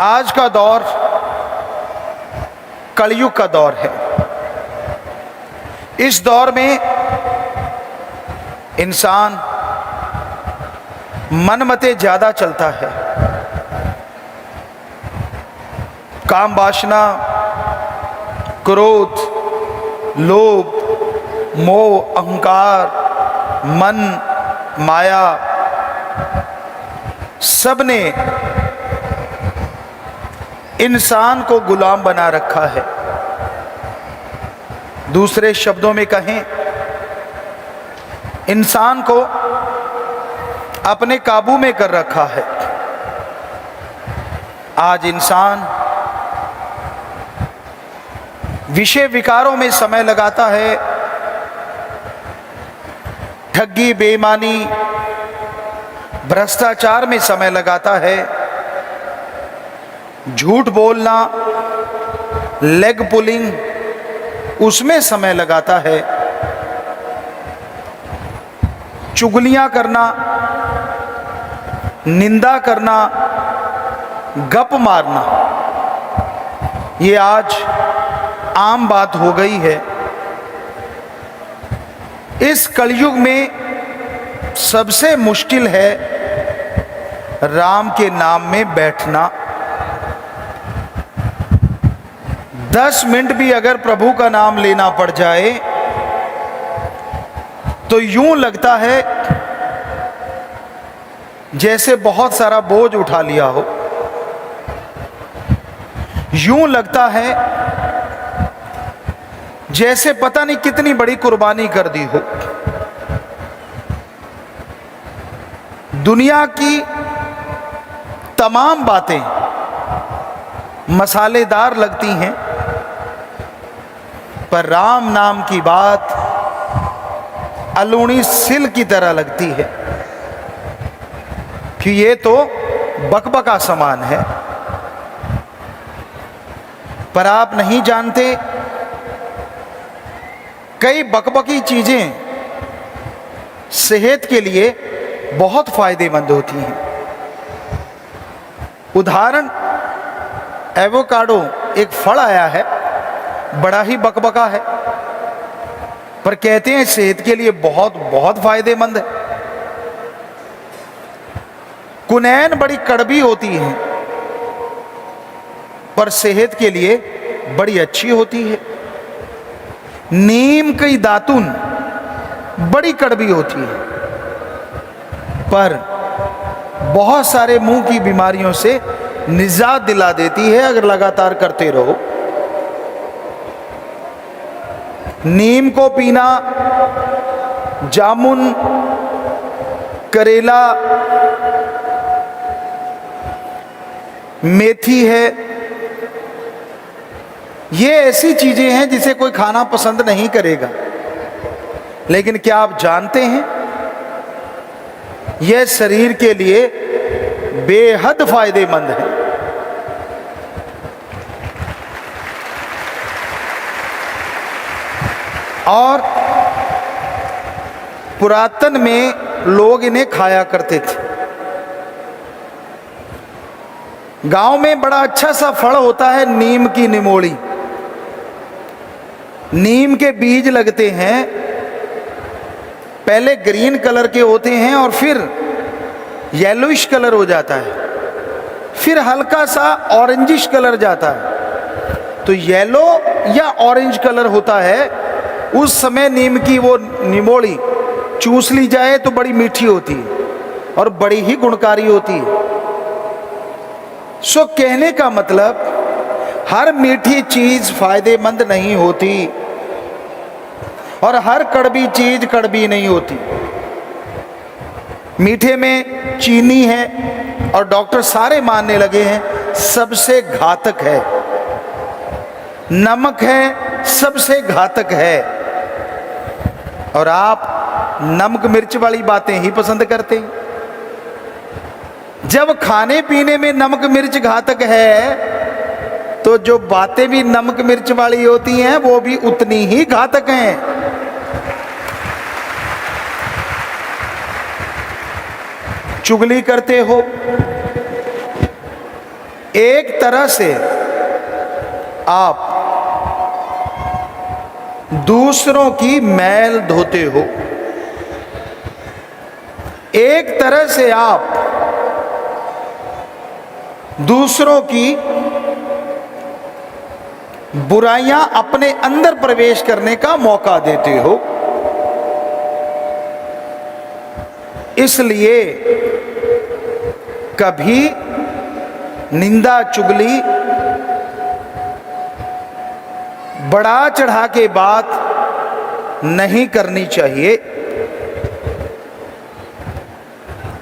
आज का दौर कलयुग का दौर है। इस दौर में इंसान मनमते ज्यादा चलता है। काम वासना, क्रोध, लोभ, मोह, अहंकार, मन, माया सब ने इंसान को गुलाम बना रखा है। दूसरे शब्दों में कहें, इंसान को अपने काबू में कर रखा है। आज इंसान विषय विकारों में समय लगाता है। ठगी, बेईमानी, भ्रष्टाचार में समय लगाता है। झूठ बोलना, लेग पुलिंग, उसमें समय लगाता है। चुगलियां करना, निंदा करना, गप मारना, ये आज आम बात हो गई है। इस कलयुग में सबसे मुश्किल है राम के नाम में बैठना। 10 मिनट भी अगर प्रभु का नाम लेना पड़ जाए तो यूं लगता है जैसे बहुत सारा बोझ उठा लिया हो। यूं लगता है जैसे पता नहीं कितनी बड़ी कुर्बानी कर दी हो। दुनिया की तमाम बातें मसालेदार लगती हैं, पर राम नाम की बात अलूणी सिल की तरह लगती है कि ये तो बकबका समान है। पर आप नहीं जानते, कई बकबकी चीजें सेहत के लिए बहुत फायदेमंद होती हैं। उदाहरण, एवोकाडो एक फल आया है, बड़ा ही बकबका है, पर कहते हैं सेहत के लिए बहुत बहुत फायदेमंद है। कुनैन बड़ी कड़वी होती है, पर सेहत के लिए बड़ी अच्छी होती है। नीम की दातुन बड़ी कड़वी होती है, पर बहुत सारे मुंह की बीमारियों से निजात दिला देती है अगर लगातार करते रहो। नीम को पीना, जामुन, करेला, मेथी है, ये ऐसी चीजें हैं जिसे कोई खाना पसंद नहीं करेगा। लेकिन क्या आप जानते हैं, यह शरीर के लिए बेहद फायदेमंद है। और पुरातन में लोग इन्हें खाया करते थे। गांव में बड़ा अच्छा सा फल होता है नीम की निमोड़ी। नीम के बीज लगते हैं, पहले ग्रीन कलर के होते हैं और फिर येलोइश कलर हो जाता है, फिर हल्का सा ऑरेंजिश कलर जाता है। तो येलो या ऑरेंज कलर होता है। उस समय नीम की वो निमोड़ी चूस ली जाए तो बड़ी मीठी होती है और बड़ी ही गुणकारी होती है। सो कहने का मतलब, हर मीठी चीज फायदेमंद नहीं होती और हर कड़वी चीज कड़वी नहीं होती। मीठे में चीनी है और डॉक्टर सारे मानने लगे हैं सबसे घातक है। नमक है, सबसे घातक है। और आप नमक मिर्च वाली बातें ही पसंद करते हैं। जब खाने पीने में नमक मिर्च घातक है, तो जो बातें भी नमक मिर्च वाली होती हैं वो भी उतनी ही घातक हैं। चुगली करते हो, एक तरह से आप दूसरों की मैल धोते हो, एक तरह से आप दूसरों की बुराइयां अपने अंदर प्रवेश करने का मौका देते हो। इसलिए कभी निंदा चुगली बढ़ा चढ़ा के बात नहीं करनी चाहिए।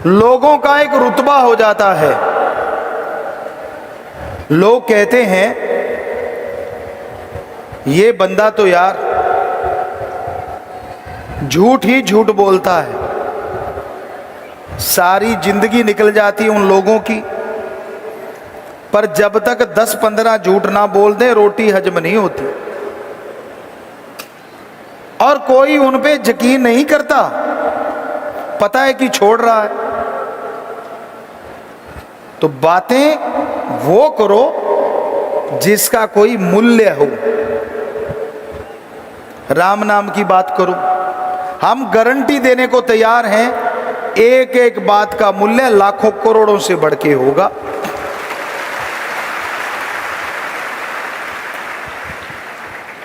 लोगों का एक रुतबा हो जाता है। लोग कहते हैं ये बंदा तो यार झूठ ही झूठ बोलता है, सारी जिंदगी निकल जाती है उन लोगों की, पर जब तक 10-15 झूठ ना बोल दे रोटी हजम नहीं होती। और कोई उन पे यकीन नहीं करता, पता है कि छोड़ रहा है। तो बातें वो करो जिसका कोई मूल्य हो। राम नाम की बात करो, हम गारंटी देने को तैयार हैं, एक एक बात का मूल्य लाखों करोड़ों से बढ़ के होगा।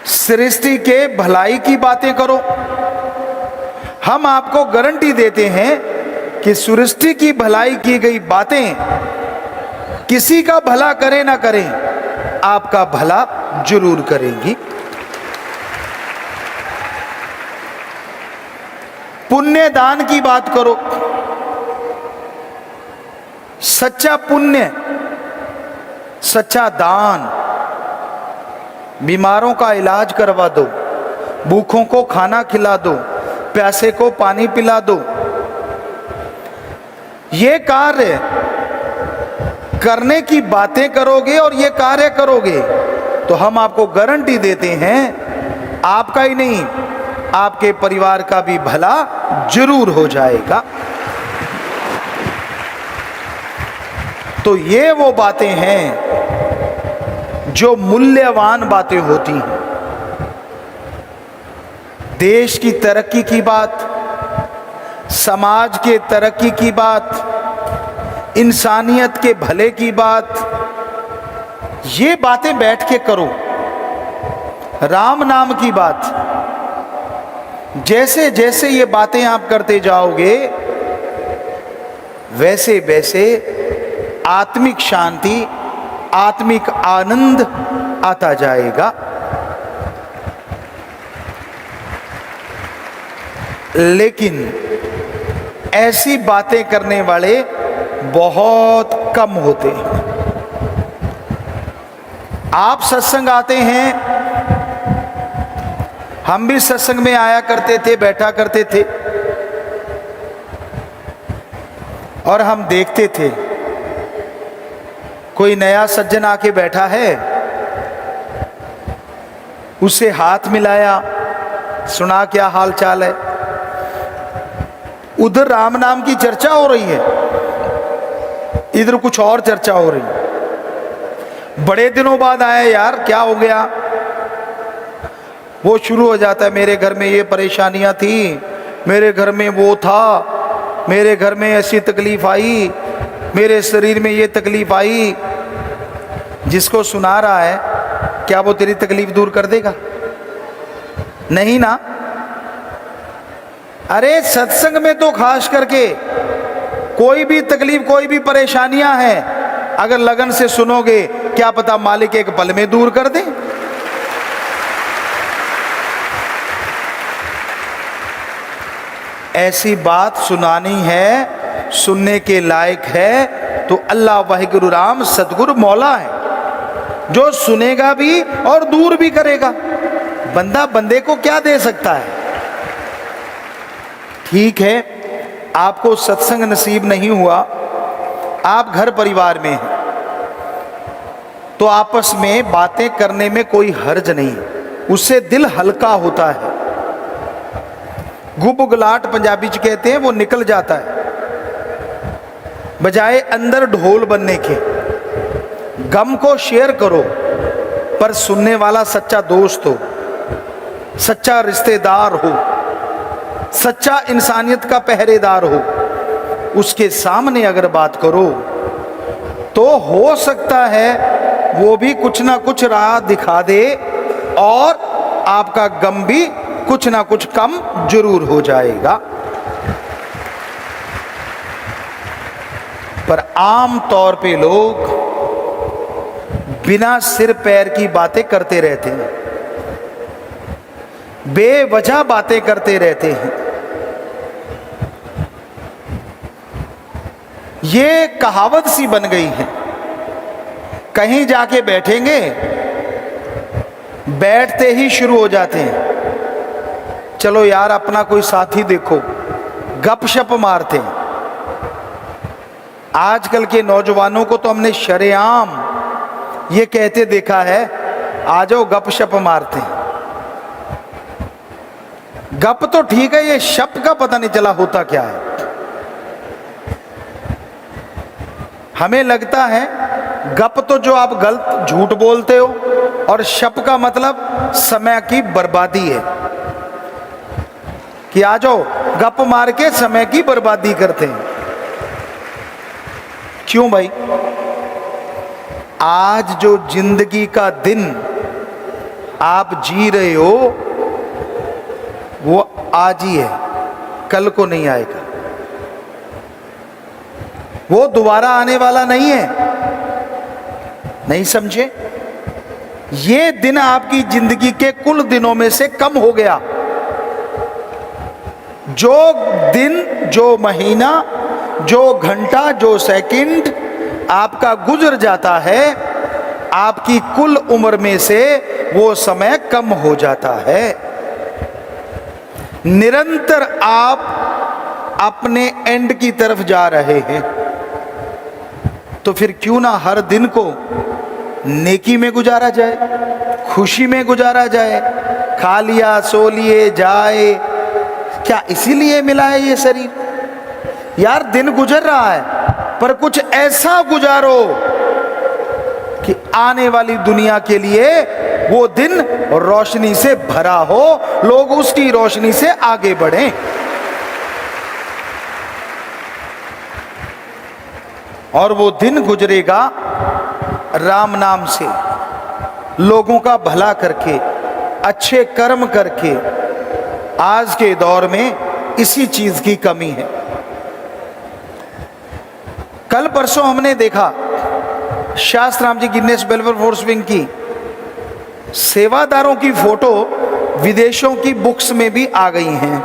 सृष्टि के भलाई की बातें करो, हम आपको गारंटी देते हैं कि सृष्टि की भलाई की गई बातें किसी का भला करें ना करें, आपका भला जरूर करेंगी। पुण्य दान की बात करो, सच्चा पुण्य, सच्चा दान, बीमारों का इलाज करवा दो, भूखों को खाना खिला दो, प्यासे को पानी पिला दो। ये कार्य करने की बातें करोगे और ये कार्य करोगे तो हम आपको गारंटी देते हैं आपका ही नहीं आपके परिवार का भी भला जरूर हो जाएगा। तो ये वो बातें हैं जो मूल्यवान बातें होती हैं। देश की तरक्की की बात, समाज के तरक्की की बात, इंसानियत के भले की बात, ये बातें बैठ के करो। राम नाम की बात, जैसे जैसे ये बातें आप करते जाओगे वैसे वैसे आत्मिक शांति, आत्मिक आनंद आता जाएगा। लेकिन ऐसी बातें करने वाले बहुत कम होते हैं। आप सत्संग आते हैं, हम भी सत्संग में आया करते थे, बैठा करते थे, और हम देखते थे कोई नया सज्जन आके बैठा है, उसे हाथ मिलाया, सुना क्या हाल चाल है। उधर राम नाम की चर्चा हो रही है, इधर कुछ और चर्चा हो रही है। बड़े दिनों बाद आए, यार क्या हो गया, वो शुरू हो जाता है, मेरे घर में ये परेशानियां थी, मेरे घर में वो था, मेरे घर में ऐसी तकलीफ आई, मेरे शरीर में ये तकलीफ आई। जिसको सुना रहा है क्या वो तेरी तकलीफ दूर कर देगा? नहीं ना। अरे सत्संग में तो खास करके कोई भी तकलीफ, कोई भी परेशानियां हैं, अगर लगन से सुनोगे क्या पता मालिक एक पल में दूर कर दे। ऐसी बात सुनानी है, सुनने के लायक है तो अल्लाह वाहिगुरु राम सतगुरु मौला है, जो सुनेगा भी और दूर भी करेगा। बंदा बंदे को क्या दे सकता है? ठीक है, आपको सत्संग नसीब नहीं हुआ, आप घर परिवार में हैं, तो आपस में बातें करने में कोई हर्ज नहीं, उससे दिल हल्का होता है। गुबगुलाट पंजाबी च कहते हैं, वो निकल जाता है, बजाय अंदर ढोल बनने के। गम को शेयर करो, पर सुनने वाला सच्चा दोस्त हो, सच्चा रिश्तेदार हो, सच्चा इंसानियत का पहरेदार हो, उसके सामने अगर बात करो तो हो सकता है वो भी कुछ ना कुछ राह दिखा दे और आपका गम भी कुछ ना कुछ कम जरूर हो जाएगा। पर आम तौर पे लोग बिना सिर पैर की बातें करते रहते हैं, बेवजह बातें करते रहते हैं। ये कहावत सी बन गई है, कहीं जाके बैठेंगे, बैठते ही शुरू हो जाते हैं, चलो यार अपना कोई साथी देखो, गपशप मारते हैं। आजकल के नौजवानों को तो हमने शरेआम ये कहते देखा है, आ जाओ गपशप मारते हैं। गप तो ठीक है, ये शप का पता नहीं चला होता क्या है। हमें लगता है गप तो जो आप गलत झूठ बोलते हो, और शप का मतलब समय की बर्बादी है कि आ जाओ गप मार के समय की बर्बादी करते हैं। क्यों भाई? आज जो जिंदगी का दिन आप जी रहे हो वो आज ही है, कल को नहीं आएगा, वो दोबारा आने वाला नहीं है। नहीं समझे? ये दिन आपकी जिंदगी के कुल दिनों में से कम हो गया। जो दिन, जो महीना, जो घंटा, जो सेकंड आपका गुजर जाता है, आपकी कुल उम्र में से वो समय कम हो जाता है। निरंतर आप अपने एंड की तरफ जा रहे हैं, तो फिर क्यों ना हर दिन को नेकी में गुजारा जाए, खुशी में गुजारा जाए। खा लिया, सो लिए, जाए, क्या इसीलिए मिला है ये शरीर? यार दिन गुजर रहा है, पर कुछ ऐसा गुजारो कि आने वाली दुनिया के लिए वो दिन रोशनी से भरा हो, लोग उसकी रोशनी से आगे बढ़ें। और वो दिन गुजरेगा राम नाम से, लोगों का भला करके, अच्छे कर्म करके। आज के दौर में इसी चीज की कमी है। कल परसों हमने देखा शास्त्राम जी गिनेस वेलफेयर फोर्स विंग की सेवादारों की फोटो विदेशों की बुक्स में भी आ गई हैं।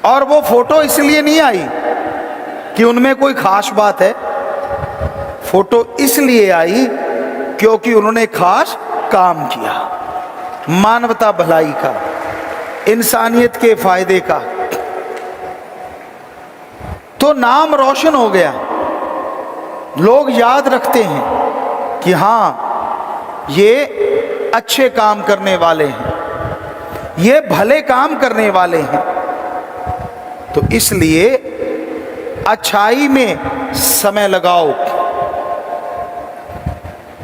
और वो फोटो इसलिए नहीं आई कि उनमें कोई खास बात है, फोटो इसलिए आई क्योंकि उन्होंने खास काम किया, मानवता भलाई का, इंसानियत के फायदे का। तो नाम रोशन हो गया, लोग याद रखते हैं कि हाँ ये अच्छे काम करने वाले हैं, ये भले काम करने वाले हैं। तो इसलिए अच्छाई में समय लगाओ।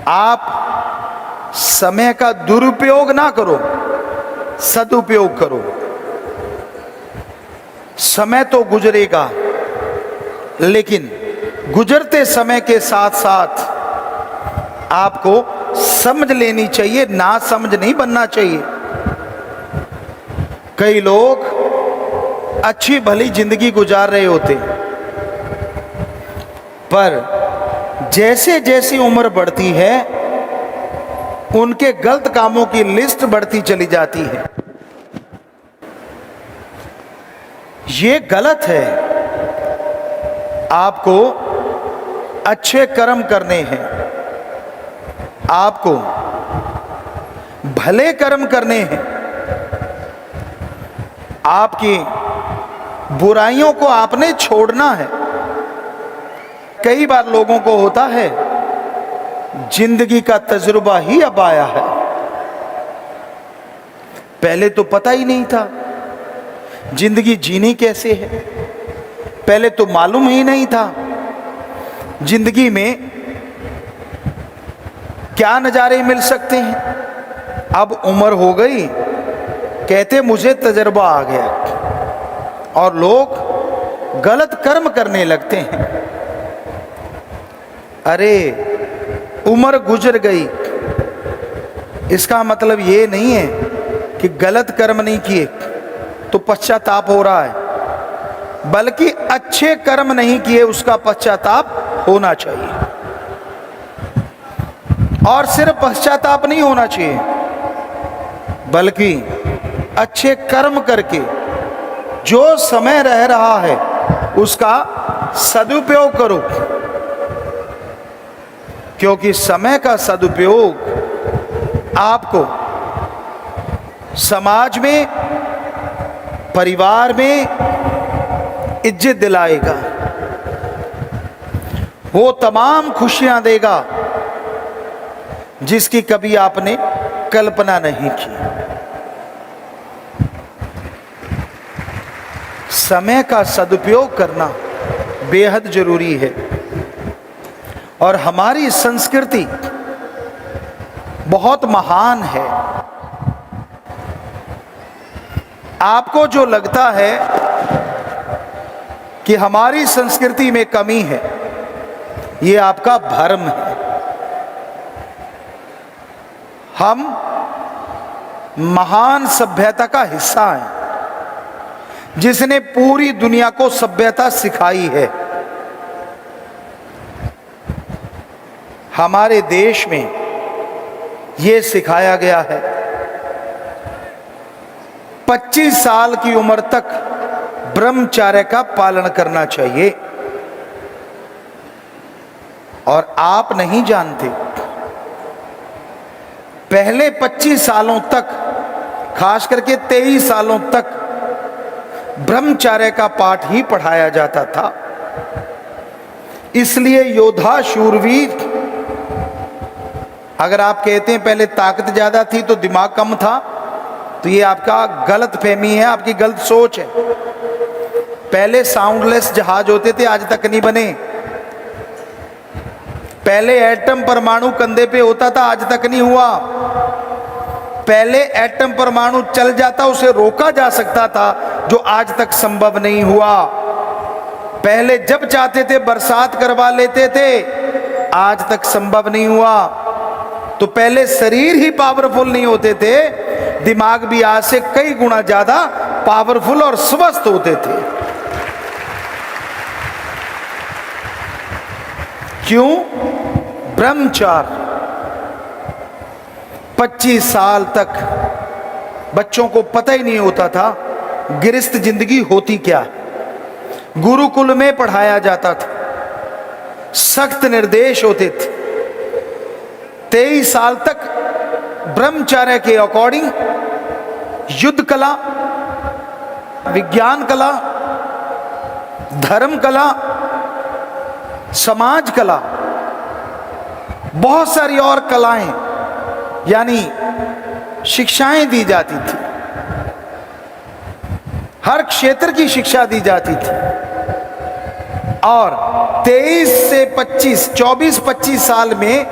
आप समय का दुरुपयोग ना करो, सदुपयोग करो। समय तो गुजरेगा, लेकिन गुजरते समय के साथ साथ आपको समझ लेनी चाहिए, ना समझ नहीं बनना चाहिए। कई लोग अच्छी भली जिंदगी गुजार रहे होते, पर जैसे जैसी उम्र बढ़ती है उनके गलत कामों की लिस्ट बढ़ती चली जाती है। ये गलत है। आपको अच्छे कर्म करने हैं, आपको भले कर्म करने हैं, आपकी बुराइयों को आपने छोड़ना है। कई बार लोगों को होता है जिंदगी का तजुर्बा ही अब आया है, पहले तो पता ही नहीं था जिंदगी जीनी कैसे है। पहले तो मालूम ही नहीं था जिंदगी में क्या नजारे मिल सकते हैं। अब उम्र हो गई, कहते मुझे तजर्बा आ गया, और लोग गलत कर्म करने लगते हैं। अरे उम्र गुजर गई, इसका मतलब ये नहीं है कि गलत कर्म नहीं किए तो पश्चाताप हो रहा है, बल्कि अच्छे कर्म नहीं किए उसका पश्चाताप होना चाहिए। और सिर्फ पश्चाताप नहीं होना चाहिए, बल्कि अच्छे कर्म करके जो समय रह रहा है उसका सदुपयोग करो, क्योंकि समय का सदुपयोग आपको समाज में, परिवार में इज्जत दिलाएगा, वो तमाम खुशियां देगा जिसकी कभी आपने कल्पना नहीं की। समय का सदुपयोग करना बेहद जरूरी है। और हमारी संस्कृति बहुत महान है। आपको जो लगता है कि हमारी संस्कृति में कमी है, ये आपका भ्रम है। हम महान सभ्यता का हिस्सा हैं जिसने पूरी दुनिया को सभ्यता सिखाई है। हमारे देश में यह सिखाया गया है 25 साल की उम्र तक ब्रह्मचर्य का पालन करना चाहिए। और आप नहीं जानते, पहले 25 सालों तक, खास करके 23 सालों तक ब्रह्मचर्य का पाठ ही पढ़ाया जाता था। इसलिए योद्धा शूरवीर, अगर आप कहते हैं पहले ताकत ज्यादा थी तो दिमाग कम था, तो ये आपका गलत फहमी है, आपकी गलत सोच है। पहले साउंडलेस जहाज होते थे, आज तक नहीं बने। पहले एटम परमाणु कंधे पे होता था, आज तक नहीं हुआ। पहले एटम परमाणु चल जाता, उसे रोका जा सकता था, जो आज तक संभव नहीं हुआ। पहले जब चाहते थे बरसात करवा लेते थे, आज तक संभव नहीं हुआ। तो पहले शरीर ही पावरफुल नहीं होते थे, दिमाग भी आज से कई गुना ज्यादा पावरफुल और स्वस्थ होते थे। क्यों? ब्रह्मचर्य। 25 साल तक बच्चों को पता ही नहीं होता था गृहस्थ जिंदगी होती क्या। गुरुकुल में पढ़ाया जाता था, सख्त निर्देश होते थे। 23 साल तक ब्रह्मचर्य के अकॉर्डिंग युद्ध कला, विज्ञान कला, धर्म कला, समाज कला, बहुत सारी और कलाएं यानी शिक्षाएं दी जाती थी। हर क्षेत्र की शिक्षा दी जाती थी। और 23 से 25, 24-25 साल में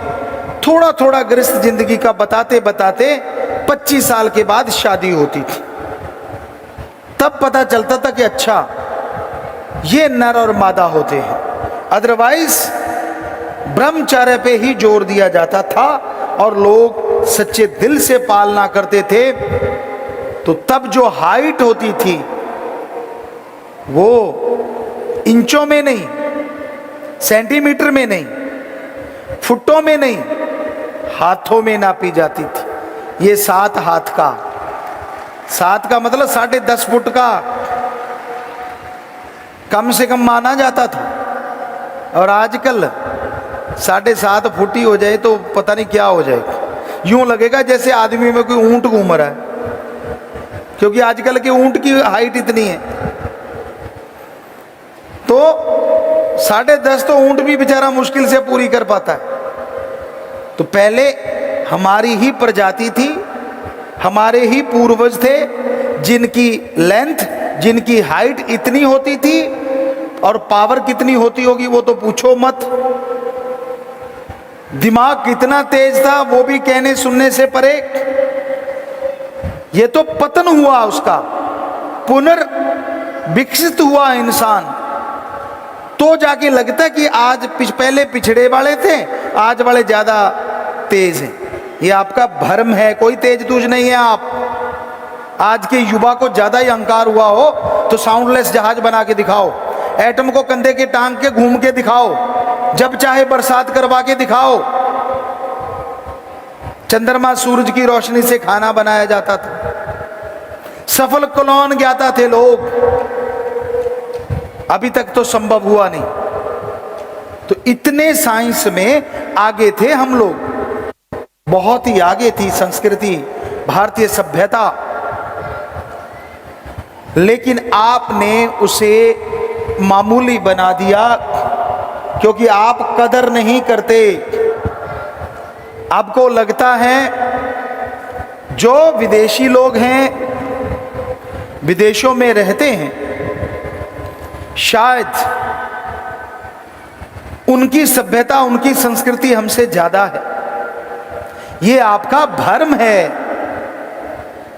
थोड़ा थोड़ा गृहस्थ जिंदगी का बताते बताते 25 साल के बाद शादी होती थी। तब पता चलता था कि अच्छा ये नर और मादा होते हैं। अदरवाइज ब्रह्मचर्य पे ही जोर दिया जाता था और लोग सच्चे दिल से पालना करते थे। तो तब जो हाइट होती थी वो इंचों में नहीं, सेंटीमीटर में नहीं, फुटों में नहीं, हाथों में नापी जाती थी। ये 7 हाथ का, 7 का मतलब 10.5 फुट का कम से कम माना जाता था। और आजकल 7.5 फुट ही हो जाए तो पता नहीं क्या हो जाएगा। यूं लगेगा जैसे आदमी में कोई ऊंट घूम रहा है, क्योंकि आजकल के ऊंट की हाइट इतनी है। तो 10.5 तो ऊंट भी बेचारा मुश्किल से पूरी कर पाता है। तो पहले हमारी ही प्रजाति थी, हमारे ही पूर्वज थे जिनकी लेंथ, जिनकी हाइट इतनी होती थी। और पावर कितनी होती होगी वो तो पूछो मत। दिमाग कितना तेज था वो भी कहने सुनने से परे। ये तो पतन हुआ उसका, पुनर्विकसित हुआ इंसान, तो जाके लगता है कि आज पहले पिछड़े वाले थे, आज वाले ज्यादा तेज हैं। ये आपका भ्रम है, कोई तेज तूज नहीं है आप। आज के युवा को ज्यादा ही अहंकार हुआ हो तो साउंडलेस जहाज बना के दिखाओ, एटम को कंधे के टांग के घूम के दिखाओ, जब चाहे बरसात करवा के दिखाओ। चंद्रमा सूरज की रोशनी से खाना बनाया जाता था, सफल कलोन ज्ञाता थे लोग, अभी तक तो संभव हुआ नहीं। तो इतने साइंस में आगे थे हम लोग, बहुत ही आगे थी संस्कृति, भारतीय सभ्यता। लेकिन आपने उसे मामूली बना दिया क्योंकि आप कदर नहीं करते। आपको लगता है जो विदेशी लोग हैं, विदेशों में रहते हैं, शायद उनकी सभ्यता, उनकी संस्कृति हमसे ज्यादा है। ये आपका भ्रम है,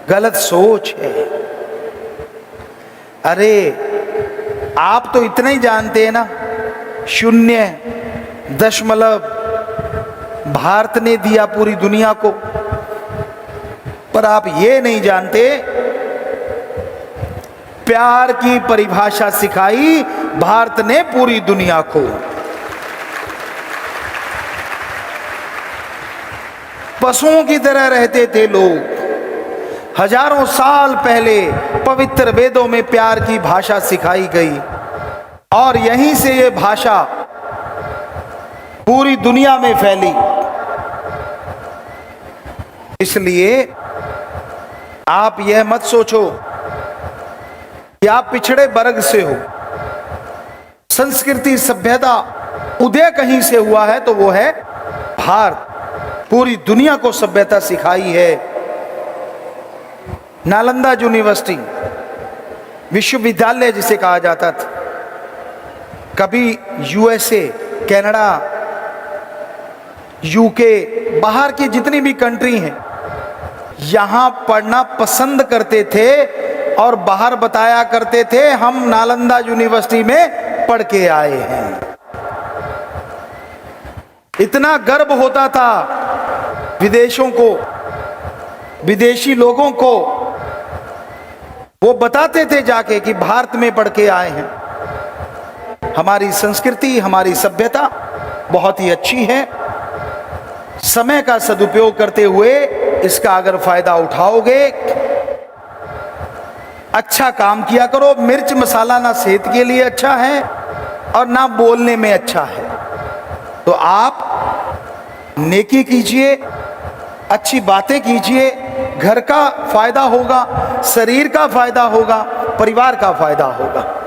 गलत सोच है। अरे आप तो इतना ही जानते हैं ना, 0.0 भारत ने दिया पूरी दुनिया को, पर आप ये नहीं जानते प्यार की परिभाषा सिखाई भारत ने पूरी दुनिया को। पशुओं की तरह रहते थे लोग। हजारों साल पहले पवित्र वेदों में प्यार की भाषा सिखाई गई और यहीं से ये भाषा पूरी दुनिया में फैली। इसलिए आप यह मत सोचो कि आप पिछड़े वर्ग से हो। संस्कृति सभ्यता उदय कहीं से हुआ है तो वो है भारत। पूरी दुनिया को सभ्यता सिखाई है। नालंदा यूनिवर्सिटी, विश्वविद्यालय जिसे कहा जाता था, कभी यूएसए, कनाडा, यूके, बाहर की जितनी भी कंट्री हैं, यहां पढ़ना पसंद करते थे और बाहर बताया करते थे हम नालंदा यूनिवर्सिटी में पढ़ के आए हैं। इतना गर्व होता था विदेशों को, विदेशी लोगों को। वो बताते थे जाके कि भारत में पढ़ के आए हैं। हमारी संस्कृति, हमारी सभ्यता बहुत ही अच्छी है। समय का सदुपयोग करते हुए इसका अगर फायदा उठाओगे, अच्छा काम किया करो। मिर्च मसाला ना सेहत के लिए अच्छा है और ना बोलने में अच्छा है। तो आप नेकी कीजिए, अच्छी बातें कीजिए, घर का फायदा होगा, शरीर का फायदा होगा, परिवार का फायदा होगा।